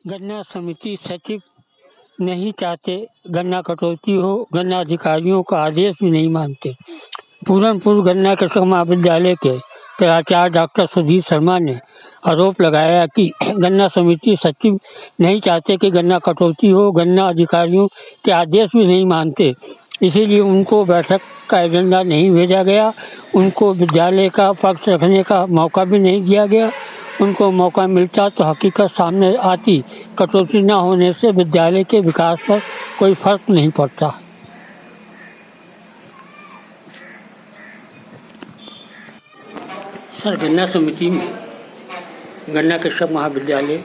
गन्ना समिति सचिव नहीं चाहते गन्ना कटौती हो, गन्ना अधिकारियों का आदेश भी नहीं मानते। पूरनपुर गन्ना कृषि महाविद्यालय के प्राचार्य डॉक्टर सुधीर शर्मा ने आरोप लगाया कि गन्ना समिति सचिव नहीं चाहते कि गन्ना कटौती हो, गन्ना अधिकारियों के आदेश भी नहीं मानते, इसीलिए उनको बैठक का एजेंडा नहीं भेजा गया, उनको विद्यालय का पक्ष रखने का मौका भी नहीं दिया गया। उनको मौका मिलता तो हकीकत सामने आती, कटौती न होने से विद्यालय के विकास पर कोई फर्क नहीं पड़ता। सर, गन्ना समिति में गन्ना कृषि महाविद्यालय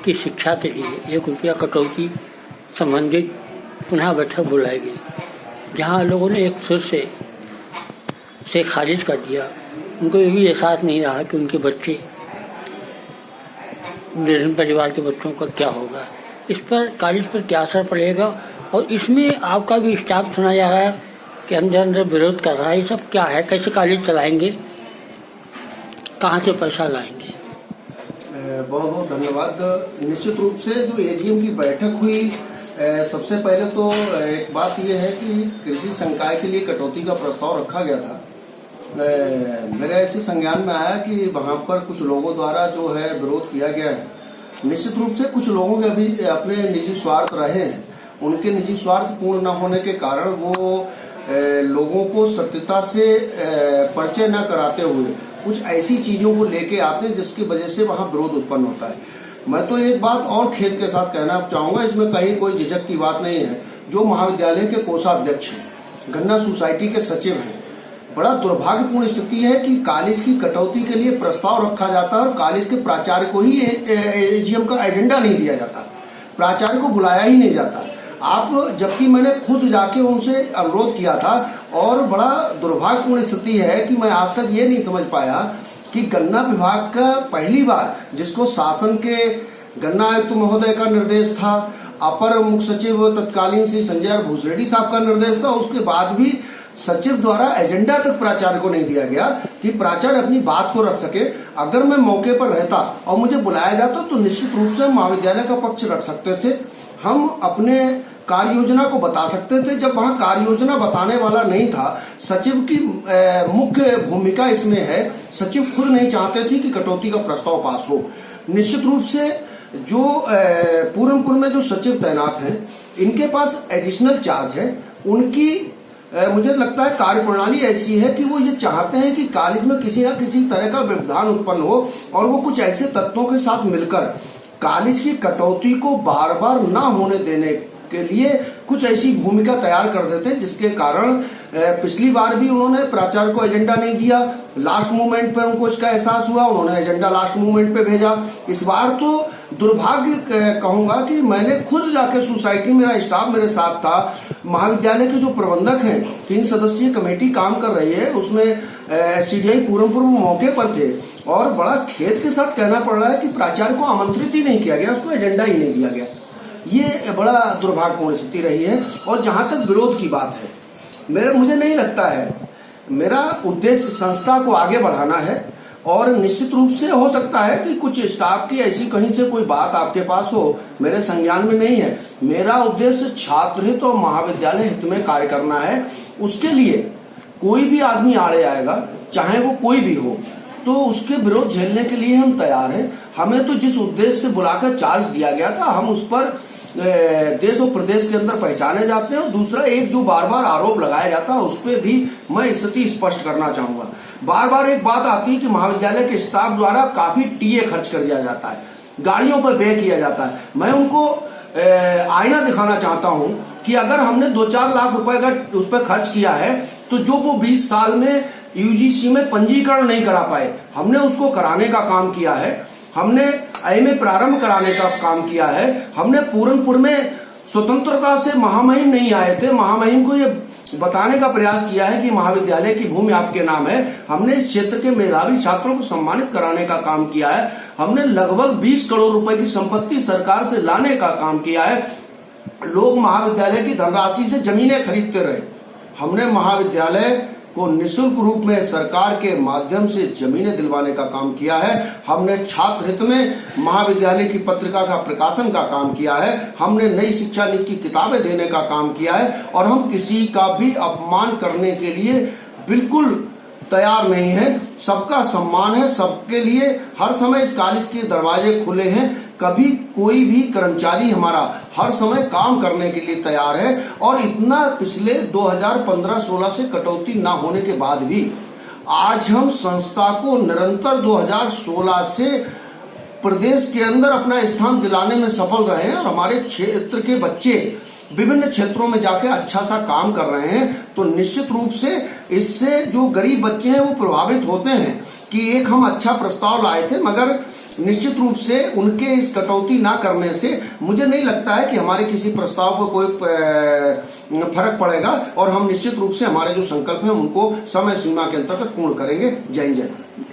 की शिक्षा के लिए 1 रुपया कटौती संबंधित पुनः बैठक बुलाई गई, जहां लोगों ने एक सुर से खारिज कर दिया। उनको ये भी एहसास नहीं रहा कि उनके बच्चे, निर्धन परिवार के बच्चों का क्या होगा, इस पर कॉलेज पर क्या असर पड़ेगा। और इसमें आपका भी स्टाफ सुना जा रहा है कि अंदर विरोध कर रहा है। ये सब क्या है, कैसे कॉलेज चलाएंगे, कहाँ से पैसा लाएंगे? बहुत बहुत धन्यवाद। निश्चित रूप से जो एजीएम की बैठक हुई, सबसे पहले तो एक बात यह है कि कृषि संकाय के लिए कटौती का प्रस्ताव रखा गया था। मेरे ऐसे संज्ञान में आया कि वहां पर कुछ लोगों द्वारा जो है विरोध किया गया है। निश्चित रूप से कुछ लोगों के अभी अपने निजी स्वार्थ रहे हैं, उनके निजी स्वार्थ पूर्ण न होने के कारण वो लोगों को सत्यता से परिचय न कराते हुए कुछ ऐसी चीजों को लेके आते हैं जिसकी वजह से वहां विरोध उत्पन्न होता है। मैं तो एक बात और खेद के साथ कहना चाहूंगा, इसमें कहीं कोई झिझक की बात नहीं है। जो महाविद्यालय के कोषाध्यक्ष हैं, गन्ना सोसाइटी के सचिव हैं, बड़ा दुर्भाग्यपूर्ण स्थिति है कि कॉलेज की कटौती के लिए प्रस्ताव रखा जाता है और कॉलेज के प्राचार्य को ही एजीएम का एजेंडा नहीं दिया जाता, प्राचार्य को बुलाया ही नहीं जाता। आप, जबकि मैंने खुद जाके उनसे अनुरोध किया था। और बड़ा दुर्भाग्यपूर्ण स्थिति है कि मैं आज तक ये नहीं समझ पाया कि गन्ना विभाग का पहली बार, जिसको शासन के गन्ना आयुक्त महोदय का निर्देश था, अपर मुख्य सचिव तत्कालीन श्री संजय भूसरेड्डी साहब का निर्देश था, उसके बाद भी सचिव द्वारा एजेंडा तक प्राचार्य को नहीं दिया गया कि प्राचार्य अपनी बात को रख सके। अगर मैं मौके पर रहता और मुझे बुलाया जाता तो निश्चित रूप से महाविद्यालय का पक्ष रख सकते थे, हम अपने कार्य योजना को बता सकते थे। जब वहां कार्य योजना बताने वाला नहीं था, सचिव की मुख्य भूमिका इसमें है, सचिव खुद नहीं चाहते थे कि कटौती का प्रस्ताव पास हो। निश्चित रूप से जो पूरनपुर में जो सचिव तैनात हैं, इनके पास एडिशनल चार्ज है। उनकी मुझे लगता है कार्य प्रणाली ऐसी है कि वो ये चाहते हैं कि कॉलेज में किसी न किसी तरह का व्यवधान उत्पन्न हो और वो कुछ ऐसे तत्वों के साथ मिलकर कॉलेज की कटौती को बार बार न होने देने के लिए कुछ ऐसी भूमिका तैयार कर देते हैं, जिसके कारण पिछली बार भी उन्होंने प्राचार्य को एजेंडा नहीं दिया। लास्ट मोमेंट पे उनको इसका एहसास हुआ, उन्होंने एजेंडा लास्ट मोमेंट पे भेजा। इस बार तो दुर्भाग्य कहूंगा कि मैंने खुद जाके सोसाइटी, मेरा स्टाफ मेरे साथ था, महाविद्यालय के जो प्रबंधक हैं, 3 सदस्यीय कमेटी काम कर रही है, उसमें सीडीआई पूरनपुर मौके पर थे। और बड़ा खेद के साथ कहना पड़ रहा है कि प्राचार्य को आमंत्रित ही नहीं किया गया, उसको एजेंडा ही नहीं दिया गया। ये बड़ा दुर्भाग्यपूर्ण स्थिति रही है। और जहां तक विरोध की बात है, मुझे नहीं लगता है, मेरा उद्देश्य संस्था को आगे बढ़ाना है। और निश्चित रूप से हो सकता है कि कुछ स्टाफ की ऐसी कहीं से कोई बात आपके पास हो, मेरे संज्ञान में नहीं है। मेरा उद्देश्य छात्र हित और महाविद्यालय हित में कार्य करना है। उसके लिए कोई भी आदमी आड़े आएगा, चाहे वो कोई भी हो, तो उसके विरोध झेलने के लिए हम तैयार हैं। हमें तो जिस उद्देश्य से बुलाकर चार्ज दिया गया था, हम उस पर देश और प्रदेश के अंदर पहचाने जाते हैं। और दूसरा, एक जो बार बार आरोप लगाया जाता है, उस पर भी मैं स्थिति स्पष्ट करना चाहूंगा। बार बार एक बात आती है कि महाविद्यालय के स्टाफ द्वारा काफी टीए खर्च कर दिया जाता है, गाड़ियों पर व्यय किया जाता है। मैं उनको आईना दिखाना चाहता हूं कि अगर हमने 2-4 लाख रुपए का उस पर खर्च किया है, तो जो वो 20 साल में यूजीसी में पंजीकरण नहीं करा पाए, हमने उसको कराने का काम किया है। हमने एमए प्रारंभ कराने का काम किया है। हमने पूरनपुर में स्वतंत्रता से महामहिम नहीं आए थे, महामहिम को ये बताने का प्रयास किया है कि महाविद्यालय की भूमि आपके नाम है। हमने इस क्षेत्र के मेधावी छात्रों को सम्मानित कराने का काम किया है। हमने लगभग 20 करोड़ रुपए की संपत्ति सरकार से लाने का काम किया है। लोग महाविद्यालय की धनराशि से जमीनें खरीदते रहे। हमने महाविद्यालय को निःशुल्क रूप में सरकार के माध्यम से जमीनें दिलवाने का काम किया है। हमने छात्र हित में महाविद्यालय की पत्रिका का प्रकाशन का काम किया है। हमने नई शिक्षा नीति की किताबें देने का काम किया है और हम किसी का भी अपमान करने के लिए बिल्कुल तैयार नहीं है। सबका सम्मान है, सबके लिए हर समय इस कॉलेज के दरवाजे खुले हैं। कभी कोई भी कर्मचारी हमारा हर समय काम करने के लिए तैयार है और इतना पिछले 2015-16 से कटौती ना होने के बाद भी आज हम संस्था को निरंतर 2016 से प्रदेश के अंदर अपना स्थान दिलाने में सफल रहे हैं और हमारे क्षेत्र के बच्चे विभिन्न क्षेत्रों में जाके अच्छा सा काम कर रहे हैं। तो निश्चित रूप से इससे जो गरीब बच्चे हैं वो प्रभावित होते हैं कि एक हम अच्छा प्रस्ताव लाए थे, मगर निश्चित रूप से उनके इस कटौती ना करने से मुझे नहीं लगता है कि हमारे किसी प्रस्ताव पर कोई फर्क पड़ेगा और हम निश्चित रूप से हमारे जो संकल्प हैं उनको समय सीमा के अंतर्गत पूर्ण करेंगे। जय हिंद, जय भारत।